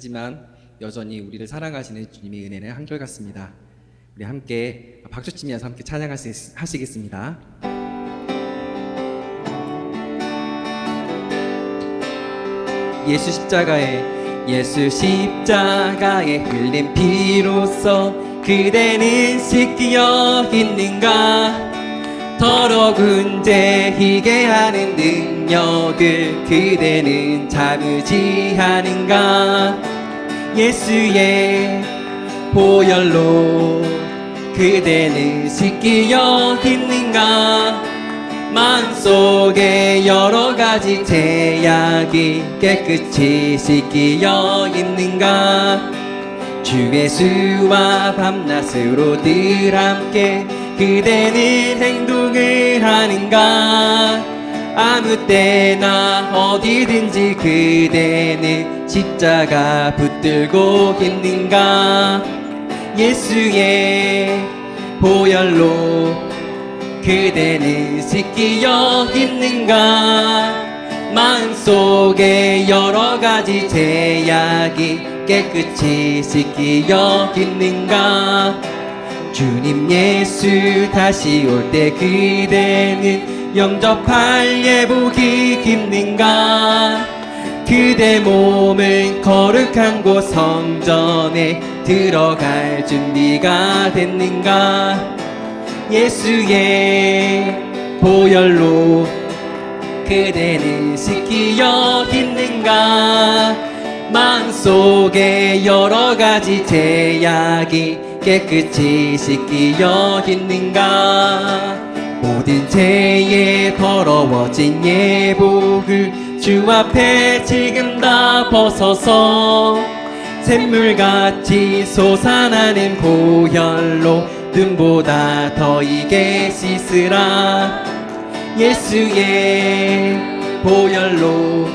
하지만 여전히 우리를 사랑하시는 주님의 은혜는 한결같습니다. 우리 함께 박수치면서 함께 찬양하시겠습니다. 예수 십자가에 흘린 피로써 그대는 씻기어 있는가? 더러운 죄 희게 하는 능력을 그대는 참으지 않은가? 예수의 보혈로 그대는 씻기어 있는가? 마음속에 여러가지 죄악이 깨끗이 씻기어 있는가? 주 예수와 밤낮으로 늘 함께 그대는 행동을 하는가? 아무 때나 어디든지 그대는 십자가 붙들고 있는가? 예수의 보혈로 그대는 씻기어 있는가? 마음속에 여러가지 죄악이 깨끗이 씻기어 있는가? 주님 예수 다시 올 때 그대는 영접할 예복이 있는가? 그대 몸은 거룩한 곳 성전에 들어갈 준비가 됐는가? 예수의 보혈로 그대는 씻기어 있는가? 마음속에 여러가지 죄악이 깨끗이 씻기어 있는가? 모든 죄에 더러워진 예복을 주 앞에 지금 다 벗어서 샘물같이 솟아나는 보혈로 눈보다 더 이게 씻으라. 예수의 보혈로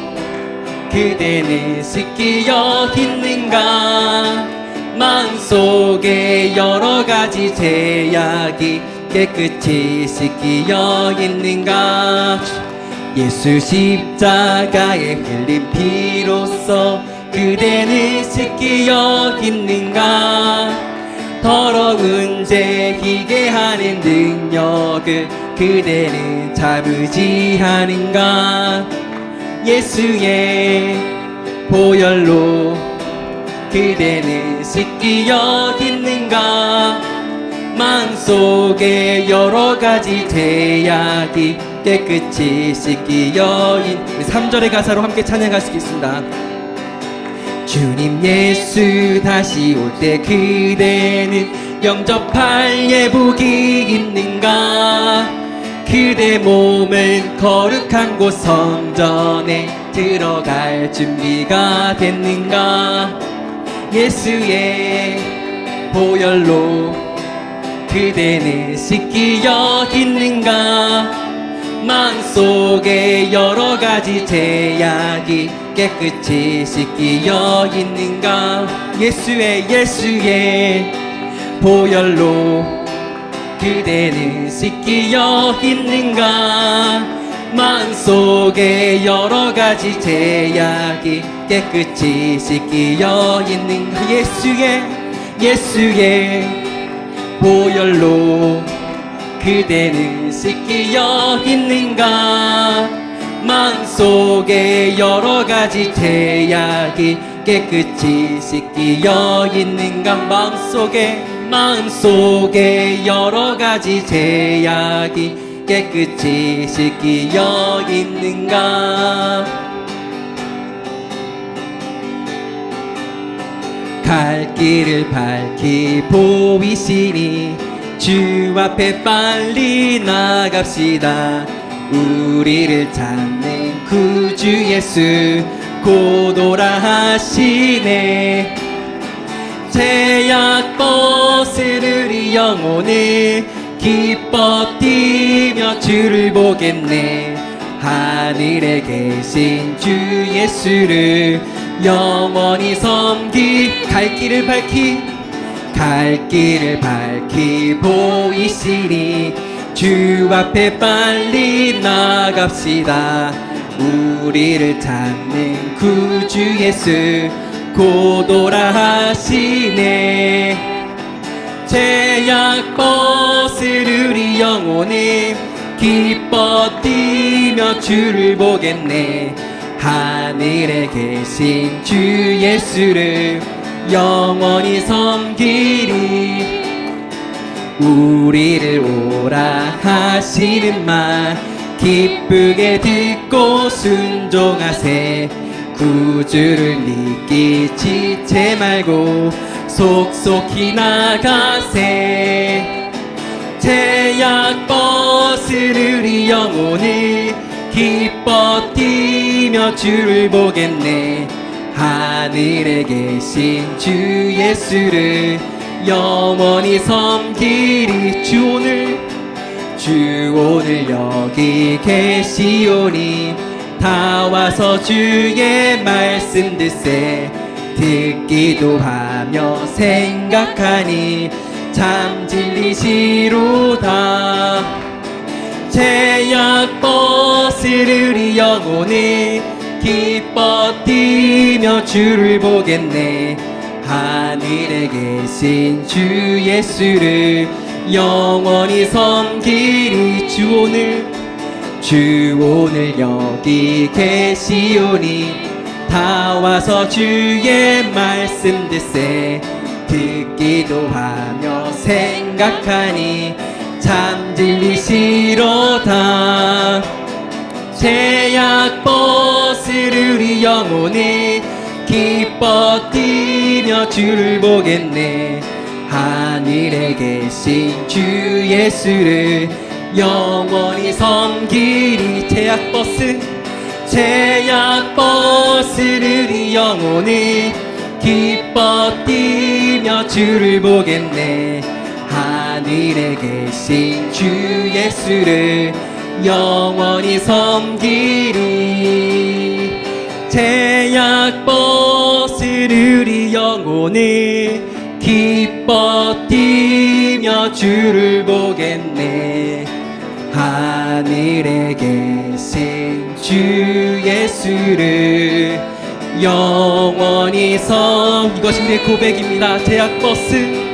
그대는 씻기어 있는가? 마음속에 여러가지 죄악이 깨끗이 씻기어 있는가? 예수 십자가에 흘린 피로써 그대는 씻기어 있는가? 더러운 죄 희게 하는 능력을 그대는 참으지 않은가? 예수의 보혈로 그대는 씻기어 있는가? 마음속에 여러가지 죄악이 깨끗이 씻기어 있는 3절의 가사로 함께 찬양하시겠습니다. 주님 예수 다시 올 때 그대는 영접할 예복이 있는가? 그대 몸은 거룩한 곳 성전에 들어갈 준비가 됐는가? 예수의 보혈로 그대는 씻기어 있는가? 마음속에 여러가지 죄악이 깨끗이 씻기어 있는가? 예수의 보혈로 그대는 씻기어 있는가? 마음속에 여러가지 죄악이 깨끗이 씻기어 있는가? 예수의 보혈로 그대는 씻기어 있는가? 마음속에 여러가지 죄악이 깨끗이 씻기어 있는가? 마음속에 여러가지 죄악이 깨끗이 씻기어 있는가? 갈 길을 밝히 보이시니 주 앞에 빨리 나갑시다. 우리를 찾는 구주 예수 곧 오라 하시네. 죄악 벗은 우리 영혼을 기뻐 뛰며 주를 보겠네. 하늘에 계신 주 예수를 영원히 섬기 갈 길을 밝히 보이시니 주 앞에 빨리 나갑시다. 우리를 찾는 구주 예수 고도라 하시네. 제약벗을 우리 영혼이 기뻐 뛰며 주를 보겠네. 하늘에 계신 주 예수를 영원히 섬기리. 우리를 오라 하시는 말 기쁘게 듣고 순종하세. 구주를 믿기 지체 말고 속속히 나가세. 제약벗을 우리 영혼이 기뻐 뛰며 주를 보겠네. 하늘에 계신 주 예수를 영원히 섬기리. 주 오늘 여기 계시오니 다 와서 주의 말씀 듣세. 듣기도 하며 생각하니 참 진리시로다. 제약벗을 우리 영혼이 기뻐 뛰며 주를 보겠네. 하늘에 계신 주 예수를 영원히 섬기리. 주 오늘 여기 계시오니 다 와서 주의 말씀 듣세. 듣기도 하며 생각하니 참 진리시로다. 제약벗을 우리 영혼이 기뻐 뛰며 주를 보겠네. 하늘에 계신 주 예수를 영원히 섬기리. 제약벗을 우리 영혼이 기뻐 뛰며 주를 보겠네. 하늘에 계신 주 예수를 영원히 섬기리. 제약벗을 우리 영혼이 기뻐 뛰며 주를 보겠네. 하늘에 계신 주 예수를 영원히 이것이 우리의 고백입니다. 제약벗을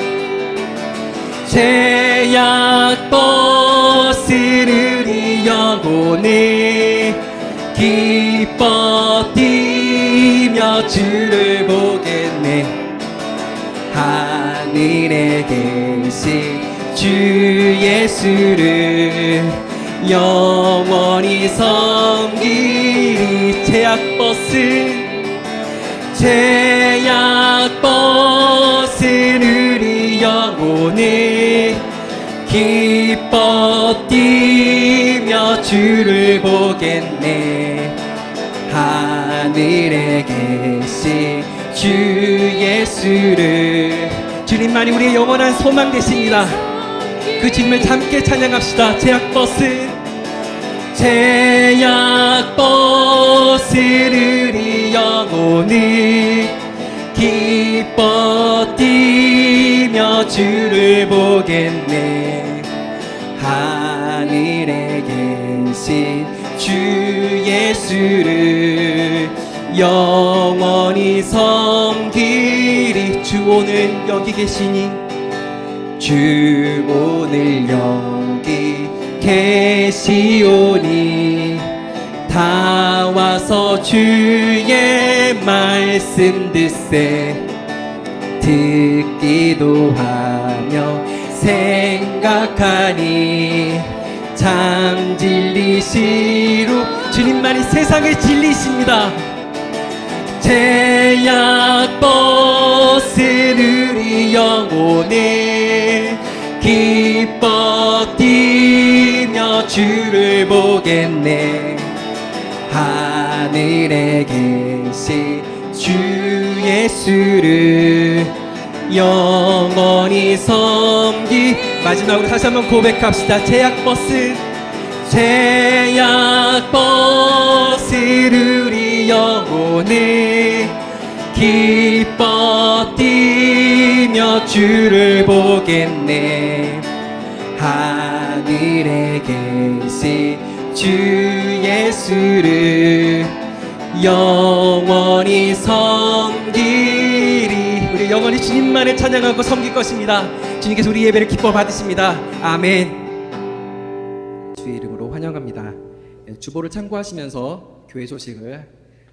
우리 영혼이 기뻐 뛰며 주를 보겠네. 하늘에 계신 주 예수를 영원히 섬기리. 제약벗을 우리 영혼이 기뻐 뛰며 주를 보겠네. 하늘에 계신 주 예수를. 주님만이 우리의 영원한 소망 되십니다. 그 주님을 함께 찬양합시다. 제약벗을 우리 영혼이 기뻐 뛰며 주를 보겠네. 하늘에 계신 주 예수를 영원히 섬기리. 주 오늘 여기 계시니 주 오늘 여기 계시오니 다 와서 주의 말씀 듣세. 듣기도 하며 생각하니 참 진리시로. 주님만이 세상의 진리십니다. 제약벗을 우리 영혼이 기뻐 뛰며 주를 보겠네. 하늘에 계신 주 예수를 영원히 섬기. 마지막으로 다시 한번 고백합시다. 제약벗을 우리 영혼이 기뻐 뛰며 주를 보겠네. 하늘에 계신 주 예수를 영원히 섬기리. 우리 영원히 주님만을 찬양하고 섬길 것입니다. 주님께서 우리 예배를 기뻐 받으십니다. 아멘. 주의 이름으로 환영합니다. 주보를 참고하시면서 교회 소식을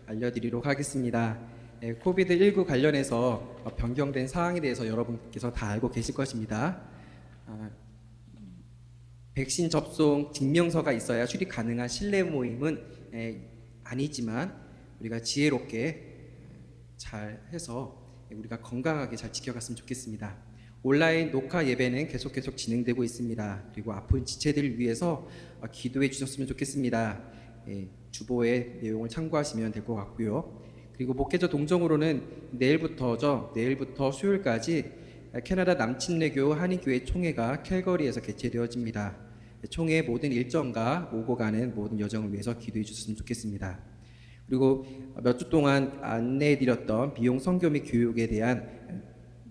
알려드리도록 하겠습니다. 코비드19 관련해서 변경된 사항에 대해서 여러분께서 다 알고 계실 것입니다. 백신 접종 증명서가 있어야 출입 가능한 실내 모임은 아니지만 우리가 지혜롭게 잘 해서 우리가 건강하게 잘 지켜갔으면 좋겠습니다. 온라인 녹화 예배는 계속 진행되고 있습니다. 그리고 아픈 지체들을 위해서 기도해 주셨으면 좋겠습니다. 주보의 내용을 참고하시면 될 것 같고요. 그리고 목회자 동정으로는 내일부터 수요일까지 캐나다 남침례교 한인교회 총회가 캘거리에서 개최되어집니다. 총회 모든 일정과 오고 가는 모든 여정을 위해서 기도해 주셨으면 좋겠습니다. 그리고 몇 주 동안 안내해드렸던 미용 선교 및 교육에 대한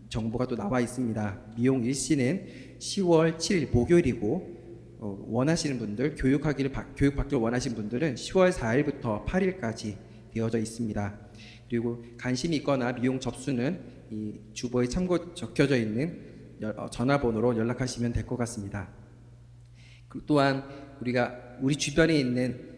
정보가 또 나와 있습니다. 미용 일시는 10월 7일 목요일이고 원하시는 분들, 교육받기를 원하시는 분들은 10월 4일부터 8일까지 되어져 있습니다. 그리고 관심이 있거나 미용 접수는 이 주보에 참고 적혀져 있는 전화번호로 연락하시면 될 것 같습니다. 또한 우리 주변에 있는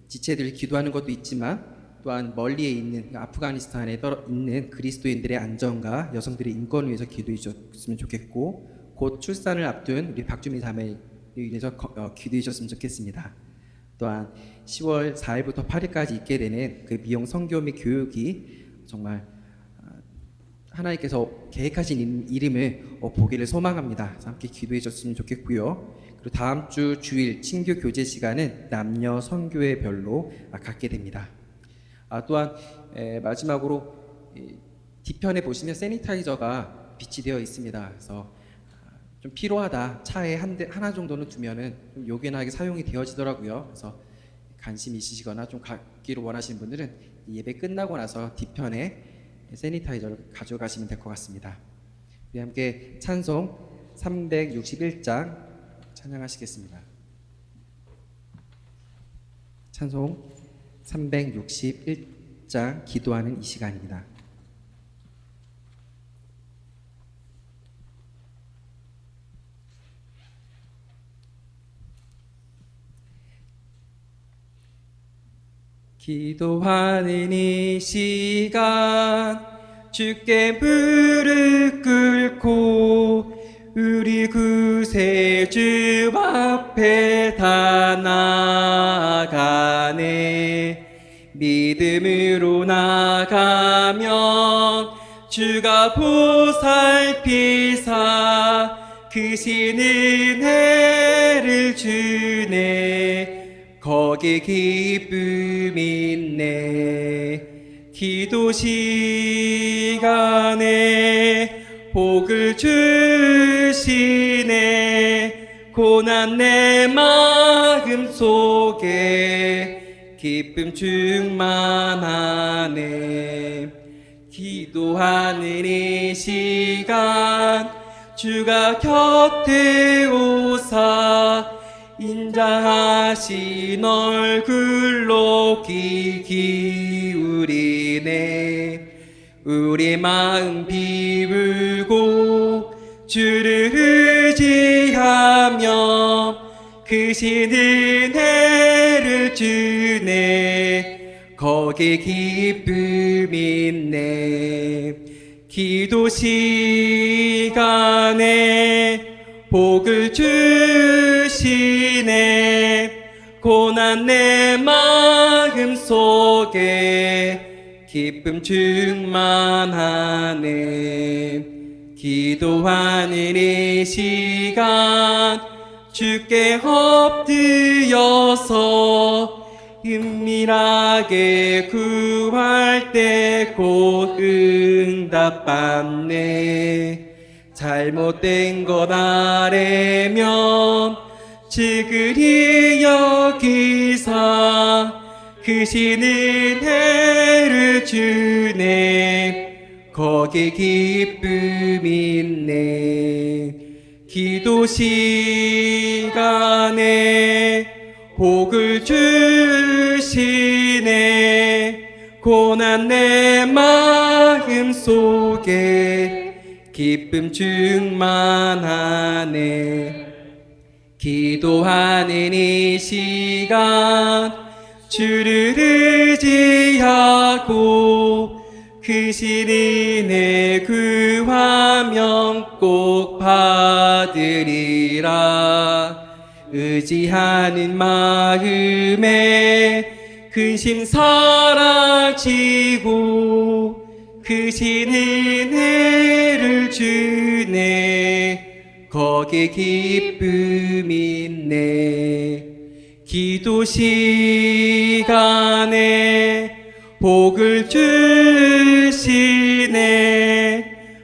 지체들이 기도하는 것도 있지만 또한 멀리에 있는 아프가니스탄에 있는 그리스도인들의 안전과 여성들의 인권을 위해서 기도해 주셨으면 좋겠고, 곧 출산을 앞둔 우리 박주민 자매를 위해서 기도해 주셨으면 좋겠습니다. 또한 10월 4일부터 8일까지 있게 되는 그 미용 선교 및 교육이 정말 하나님께서 계획하신 이름을 보기를 소망합니다. 함께 기도해 주셨으면 좋겠고요. 그리고 다음 주 주일 친교 교제 시간은 남녀 선교회별로 갖게 됩니다. 또한 마지막으로 뒤편에 보시면 세니타이저가 비치되어 있습니다. 그래서 좀 필요하다, 차에 하나 정도는 두면은 좀 요긴하게 사용이 되어지더라고요. 그래서 관심 있으시거나 좀 갖기를 원하시는 분들은 예배 끝나고 나서 뒤편에 세니타이저를 가져가시면 될 것 같습니다. 우리 함께 찬송 361장 찬양하시겠습니다. 찬송 361장 기도하는 이 시간입니다. 기도하는 이 시간 주께 무릎 꿇고 우리 구세주 앞에 다 나아가네. 믿음으로 나가면 주가 보살피사 크신 은혜를 주네. 거기 기쁨 있네. 기도 시간에 복을 주시네. 고난 내 마음 속에 기쁨 충만하네. 기도하는 이 시간 주가 곁에 오사 인자하신 얼굴로 귀 기울이네. 우리 마음 비우고 주를 의지하며 크신 은혜를 주네. 거기 기쁨 있네. 기도 시간에 복을 주시네. 고난 내 마음 속에 기쁨 충만하네. 기도하는 이 시간 주께 엎드려서 은밀하게 구할 때 곧 응답받네. 잘못된 것 아래면 지그리 여기사 크신 은혜를 주네. 거기 기쁨 있네. 기도 시간에 복을 주시네. 고난 내 마음 속에 기쁨 충만하네. 기도하는 이 시간 주를 의지하고 그 신인의 구하면 꼭 받으리라. 의지하는 마음에 근심 사라지고 그 신은혜를 주네. 거기에 기쁨 있네. 기도 시간에 복을 주시네.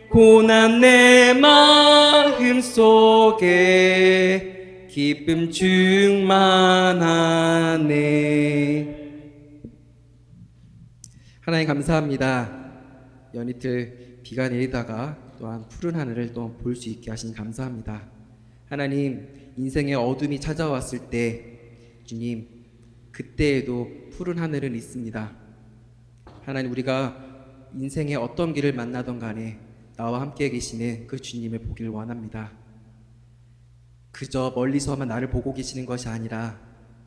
고난 내 마음 속에 기쁨 충만하네. 하나님 감사합니다. 연이틀 비가 내리다가 또한 푸른 하늘을 또 볼 수 있게 하시니 감사합니다. 하나님, 인생의 어둠이 찾아왔을 때 주님, 그때에도 푸른 하늘은 있습니다. 하나님, 우리가 인생의 어떤 길을 만나던 간에 나와 함께 계시는 그 주님을 보기를 원합니다. 그저 멀리서만 나를 보고 계시는 것이 아니라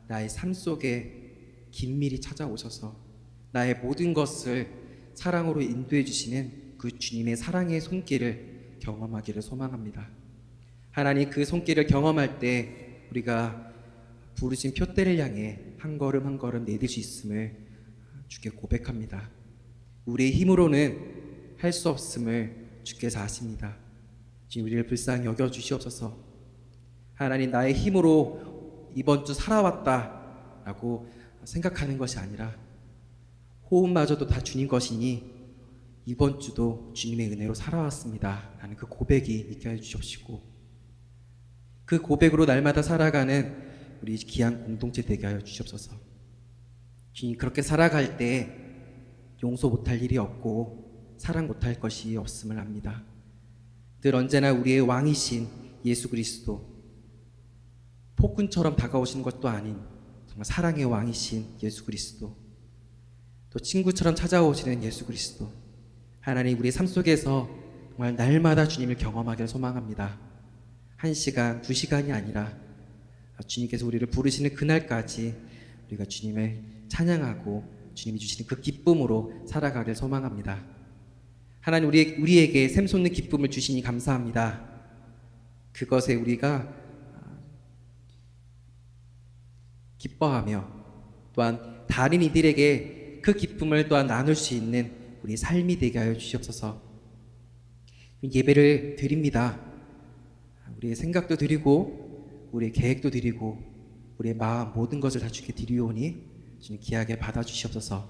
나의 삶 속에 긴밀히 찾아오셔서 나의 모든 것을 사랑으로 인도해 주시는 그 주님의 사랑의 손길을 경험하기를 소망합니다. 하나님, 그 손길을 경험할 때 우리가 부르신 표대를 향해 한 걸음 한 걸음 내딜 수 있음을 주께 고백합니다. 우리의 힘으로는 할 수 없음을 주께서 아십니다. 지금 우리를 불쌍히 여겨주시옵소서. 하나님, 나의 힘으로 이번 주 살아왔다 라고 생각하는 것이 아니라 호흡마저도 다 주님 것이니 이번 주도 주님의 은혜로 살아왔습니다 라는 그 고백이 있게 해주시옵시고, 그 고백으로 날마다 살아가는 우리 귀한 공동체 되게 하여 주시옵소서. 주님, 그렇게 살아갈 때 용서 못할 일이 없고 사랑 못할 것이 없음을 압니다. 늘 언제나 우리의 왕이신 예수 그리스도, 폭군처럼 다가오시는 것도 아닌 정말 사랑의 왕이신 예수 그리스도, 또 친구처럼 찾아오시는 예수 그리스도, 하나님, 우리의 삶 속에서 정말 날마다 주님을 경험하기를 소망합니다. 1시간, 2시간이 아니라 주님께서 우리를 부르시는 그날까지 우리가 주님을 찬양하고 주님이 주시는 그 기쁨으로 살아가길 소망합니다. 하나님, 우리에게 샘솟는 기쁨을 주시니 감사합니다. 그것에 우리가 기뻐하며 또한 다른 이들에게 그 기쁨을 또한 나눌 수 있는 우리 삶이 되게 하여 주시옵소서. 예배를 드립니다. 우리의 생각도 드리고 우리의 계획도 드리고 우리의 마음 모든 것을 다 주께 드리오니 주님 귀하게 받아주시옵소서.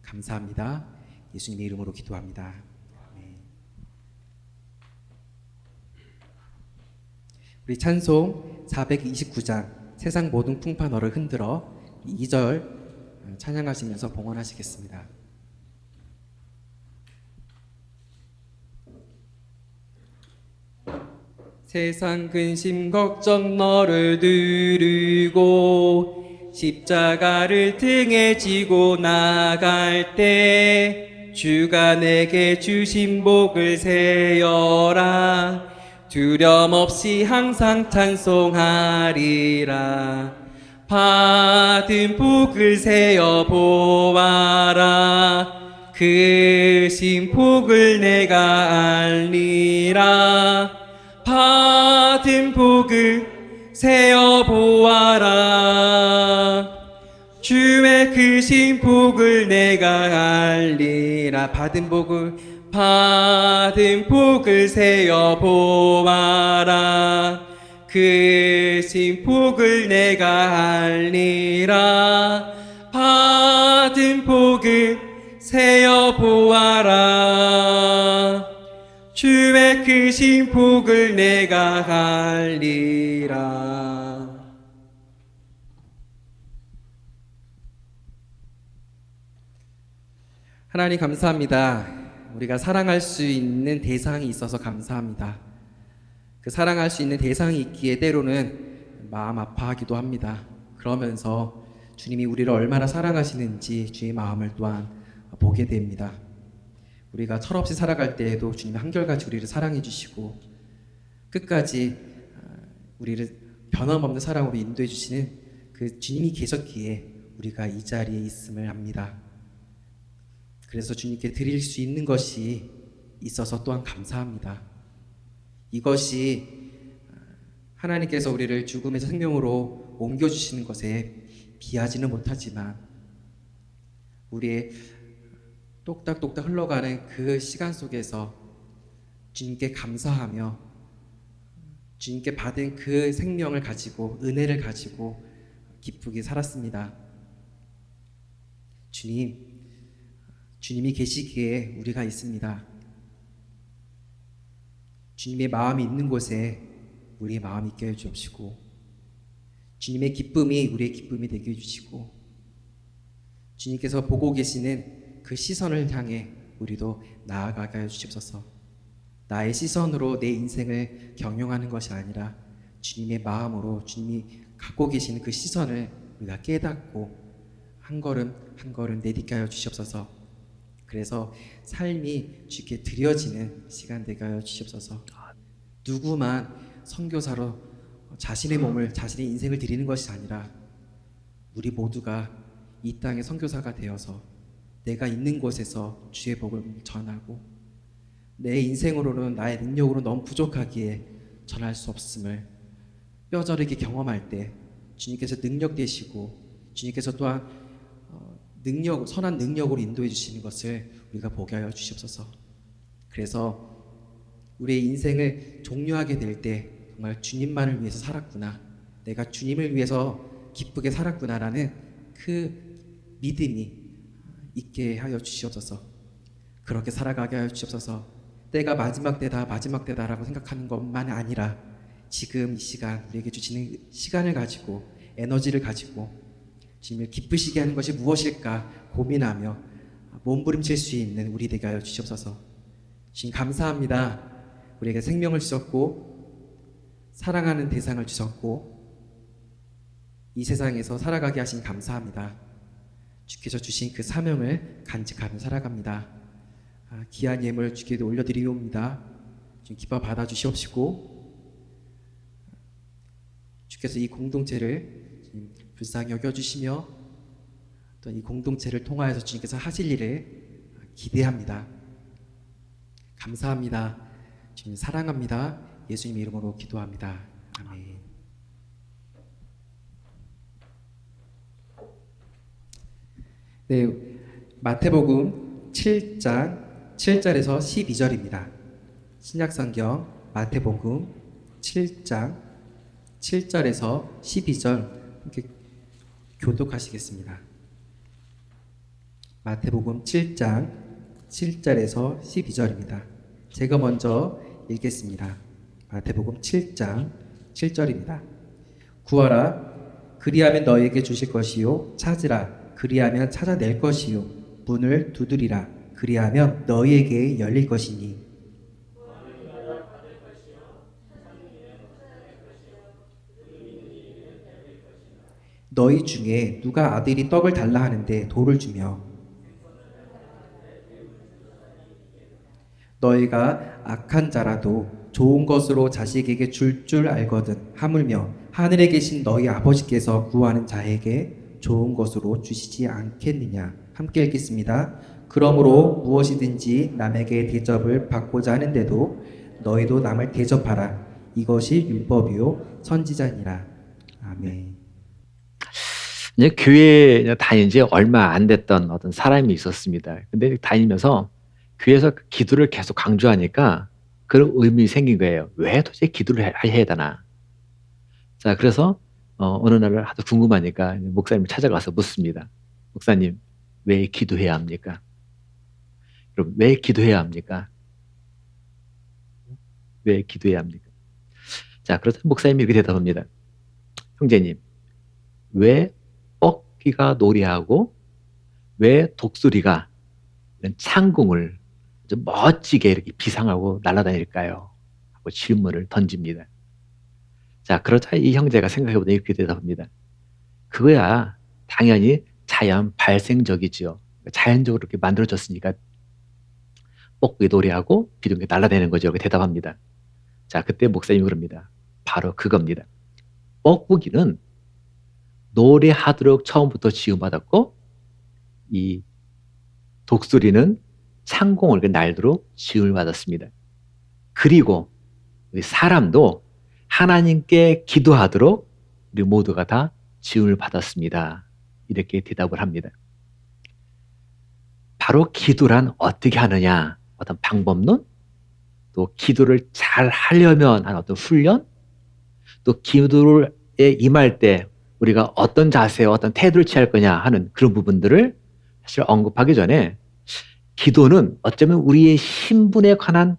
감사합니다. 예수님의 이름으로 기도합니다. 아멘. 우리 찬송 429장 세상 모든 풍파 너를 흔들어 2절 찬양하시면서 봉헌하시겠습니다. 세상 근심 걱정 너를 두르고 십자가를 등에 지고 나갈 때 주가 내게 주신 복을 세어라. 두려움 없이 항상 찬송하리라. 받은 복을 세어 보아라. 그 신 복을 내가 알리라. 받은 복을 세어 보아라. 주의 크신 복을 내가 알리라. 받은 복을 세어 보아라. 크신 복을 내가 알리라. 받은 복을 세어 보아라. 주의 크신 복을 내가 알리라. 하나님 감사합니다. 우리가 사랑할 수 있는 대상이 있어서 감사합니다. 그 사랑할 수 있는 대상이 있기에 때로는 마음 아파하기도 합니다. 그러면서 주님이 우리를 얼마나 사랑하시는지 주의 마음을 또한 보게 됩니다. 우리가 철없이 살아갈 때에도 주님이 한결같이 우리를 사랑해 주시고 끝까지 우리를 변함없는 사랑으로 인도해 주시는 그 주님이 계셨기에 우리가 이 자리에 있음을 압니다. 그래서 주님께 드릴 수 있는 것이 있어서 또한 감사합니다. 이것이 하나님께서 우리를 죽음에서 생명으로 옮겨주시는 것에 비하지는 못하지만 우리의 똑딱똑딱 흘러가는 그 시간 속에서 주님께 감사하며 주님께 받은 그 생명을 가지고 은혜를 가지고 기쁘게 살았습니다. 주님이 계시기에 우리가 있습니다. 주님의 마음이 있는 곳에 우리의 마음이 있게 해주시고 주님의 기쁨이 우리의 기쁨이 되게 해주시고 주님께서 보고 계시는 그 시선을 향해 우리도 나아가게 해주시옵소서. 나의 시선으로 내 인생을 경영하는 것이 아니라 주님의 마음으로 주님이 갖고 계시는 그 시선을 우리가 깨닫고 한 걸음 한 걸음 내딛게 하여 주시옵소서. 그래서 삶이 주께 드려지는 시간 되게 하여 주시옵소서. 누구만 선교사로 자신의 몸을 자신의 인생을 드리는 것이 아니라 우리 모두가 이 땅의 선교사가 되어서 내가 있는 곳에서 주의 복음을 전하고 내 인생으로는 나의 능력으로 너무 부족하기에 전할 수 없음을 뼈저리게 경험할 때 주님께서 능력 되시고 주님께서 또한 선한 능력으로 인도해 주시는 것을 우리가 보게 하여 주시옵소서. 그래서 우리의 인생을 종료하게 될 때 정말 주님만을 위해서 살았구나, 내가 주님을 위해서 기쁘게 살았구나라는 그 믿음이 있게 하여 주시옵소서. 그렇게 살아가게 하여 주시옵소서. 때가 마지막 때다라고 생각하는 것만 아니라 지금 이 시간 우리에게 주시는 시간을 가지고 에너지를 가지고 주님을 기쁘시게 하는 것이 무엇일까 고민하며 몸부림칠 수 있는 우리 되게 하여 주시옵소서. 주님 감사합니다. 우리에게 생명을 주셨고 사랑하는 대상을 주셨고 이 세상에서 살아가게 하신 감사합니다. 주께서 주신 그 사명을 간직하며 살아갑니다. 귀한 예물 주께 올려드리옵니다. 주님 기뻐 받아주시옵시고 주께서 이 공동체를 불쌍히 여겨주시며 또 이 공동체를 통하여서 주님께서 하실 일을 기대합니다. 감사합니다. 주님 사랑합니다. 예수님의 이름으로 기도합니다. 아멘. 네, 마태복음 7장 7절에서 12절입니다. 신약성경 마태복음 7장 7절에서 12절 함께 교독하시겠습니다. 마태복음 7장 7절에서 12절입니다. 제가 먼저 읽겠습니다. 마태복음 7장 7절입니다. 구하라, 그리하면 너에게 주실 것이요, 찾으라, 그리하면 찾아낼 것이요, 문을 두드리라, 그리하면 너희에게 열릴 것이니. 너희 중에 누가 아들이 떡을 달라 하는데 돌을 주며 너희가 악한 자라도 좋은 것으로 자식에게 줄 알거든 하물며 하늘에 계신 너희 아버지께서 구하는 자에게 좋은 것으로 주시지 않겠느냐. 함께 읽겠습니다. 그러므로 무엇이든지 남에게 대접을 받고자 하는데도 너희도 남을 대접하라. 이것이 율법이요 선지자니라. 아멘. 이제 교회에 다닌 지 얼마 안 됐던 어떤 사람이 있었습니다. 근데 다니면서 교회에서 기도를 계속 강조하니까 그런 의문이 생긴 거예요. 왜 도대체 기도를 해야 되나? 자, 그래서 어느 날 하도 궁금하니까 목사님을 찾아가서 묻습니다. 목사님, 왜 기도해야 합니까? 그럼 왜 기도해야 합니까? 왜 기도해야 합니까? 자, 그래서 목사님이 이렇게 대답합니다. 형제님, 왜 뻐기가 노래하고 왜 독수리가 창궁을 좀 멋지게 이렇게 비상하고 날아다닐까요? 하고 질문을 던집니다. 자, 그러자 이 형제가 생각해보니 이렇게 대답합니다. 그거야 당연히 자연 발생적이지요. 자연적으로 이렇게 만들어졌으니까 뻐꾸기 노래하고 비둘기 날아다니는 거죠. 이렇게 대답합니다. 자, 그때 목사님이 그럽니다. 바로 그겁니다. 뻐꾸기는 노래하도록 처음부터 지음받았고 이 독수리는 창공을 날도록 지음을 받았습니다. 그리고 우리 사람도 하나님께 기도하도록 우리 모두가 다 지음을 받았습니다. 이렇게 대답을 합니다. 바로 기도란 어떻게 하느냐, 어떤 방법론, 또 기도를 잘 하려면 한 어떤 훈련, 또 기도에 임할 때 우리가 어떤 자세와 어떤 태도를 취할 거냐 하는 그런 부분들을 사실 언급하기 전에 기도는 어쩌면 우리의 신분에 관한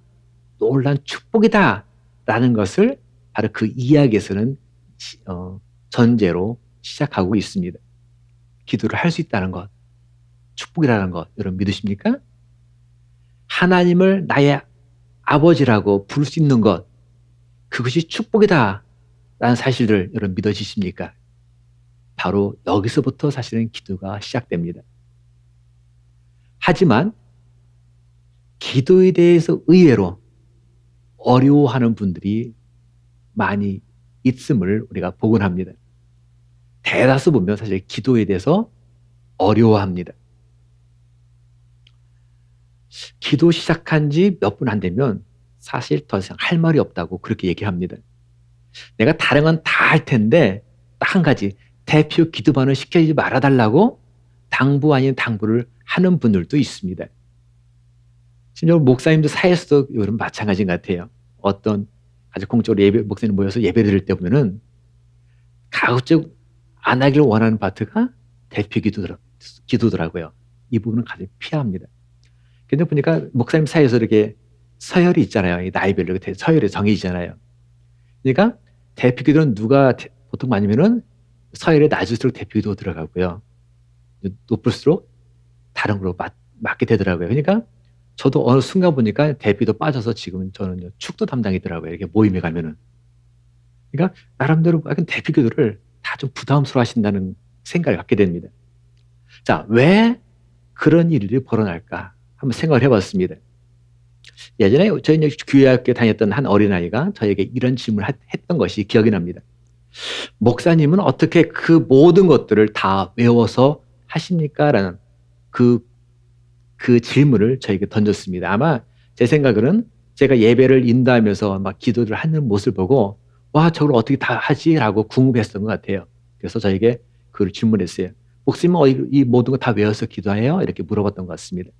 놀라운 축복이다라는 것을 바로 그 이야기에서는 전제로 시작하고 있습니다. 기도를 할 수 있다는 것, 축복이라는 것, 여러분 믿으십니까? 하나님을 나의 아버지라고 부를 수 있는 것, 그것이 축복이다라는 사실을 여러분 믿어지십니까? 바로 여기서부터 사실은 기도가 시작됩니다. 하지만 기도에 대해서 의외로 어려워하는 분들이 많이 있음을 우리가 보곤 합니다. 대다수 보면 사실 기도에 대해서 어려워합니다. 기도 시작한 지 몇 분 안 되면 사실 더 이상 할 말이 없다고 그렇게 얘기합니다. 내가 다른 건 다 할 텐데 딱 한 가지 대표 기도반을 시켜주지 말아달라고 당부 아닌 당부를 하는 분들도 있습니다. 심지어 목사님들 사이에서도 이런 마찬가지인 것 같아요. 어떤 아주 공적으로 목사님 모여서 예배 드릴 때 보면은 가급적 안 하기를 원하는 파트가 대표 기도더라고요. 이 부분은 가장 피합니다. 근데 보니까 목사님 사이에서 이렇게 서열이 있잖아요. 이 나이별로 서열이 정해지잖아요. 그러니까 대표 기도는 누가 보통 많으면은 서열이 낮을수록 대표 기도 들어가고요. 높을수록 다른 걸로 맡게 되더라고요. 그러니까 저도 어느 순간 보니까 대표도 빠져서 지금은 저는 축도 담당이더라고요. 이렇게 모임에 가면은. 그러니까 나름대로 약간 대표 기도를 다 좀 부담스러워 하신다는 생각을 갖게 됩니다. 자, 왜 그런 일이 벌어날까? 한번 생각을 해봤습니다. 예전에 저희 교회학교 다녔던 한 어린아이가 저에게 이런 질문을 했던 것이 기억이 납니다. 목사님은 어떻게 그 모든 것들을 다 외워서 하십니까? 라는 그 질문을 저에게 던졌습니다. 아마 제 생각으로는 제가 예배를 인도하면서 막 기도를 하는 모습을 보고 와, 저걸 어떻게 다 하지? 라고 궁금했던 것 같아요. 그래서 저에게 그걸 질문했어요. 목사님은 이 모든 거 다 외워서 기도해요? 이렇게 물어봤던 것 같습니다.